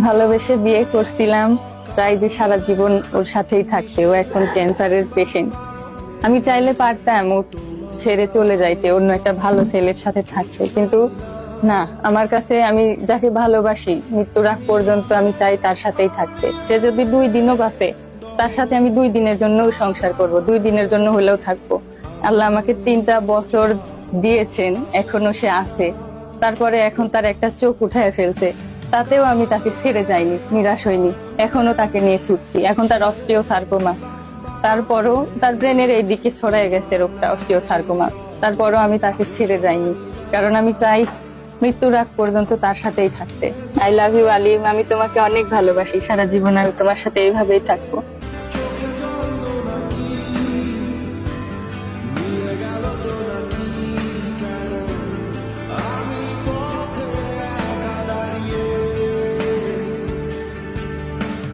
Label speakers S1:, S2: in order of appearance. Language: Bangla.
S1: ভালোবেসে বিয়ে করছিলাম, চাই যে সারা জীবন ওর সাথেই থাকতে। ও এখন ক্যান্সারের পেশেন্ট। আমি চাইলে পারতাম ও ছেড়ে চলে যাইতে, অন্য একটা ভালো ছেলের সাথে থাকতে, কিন্তু না। আমার কাছে আমি যাকে ভালোবাসি মৃত্যুর আগ পর্যন্ত আমি চাই তার সাথেই থাকতে। সে যদি 2 দিনও বাঁচে, তার সাথে আমি 2 দিনের জন্য সংসার করব, 2 দিনের জন্য হলেও থাকবো। আল্লাহ আমাকে 3টা বছর দিয়েছেন, এখনো সে আছে। তারপরে এখন তার একটা চোখ উঠায় ফেলছে, তাতেও আমি তাকে ছেড়ে যাইনি, নিরাশ হইনি। এখনো তাকে নিয়ে ছুটছি। এখন তার অস্টিও সার্কোমা, তারপরও তার ব্রেনের এই দিকে ছড়ায় গেছে রোগটা, অস্টিও সার্কোমা। তারপরও আমি তাকে ছেড়ে যাইনি, কারণ আমি চাই মৃত্যুর আগ পর্যন্ত তার সাথেই থাকতে। আই লাভ ইউ আলিম, আমি তোমাকে অনেক ভালোবাসি। সারা জীবন আমি তোমার সাথে এইভাবেই থাকবো।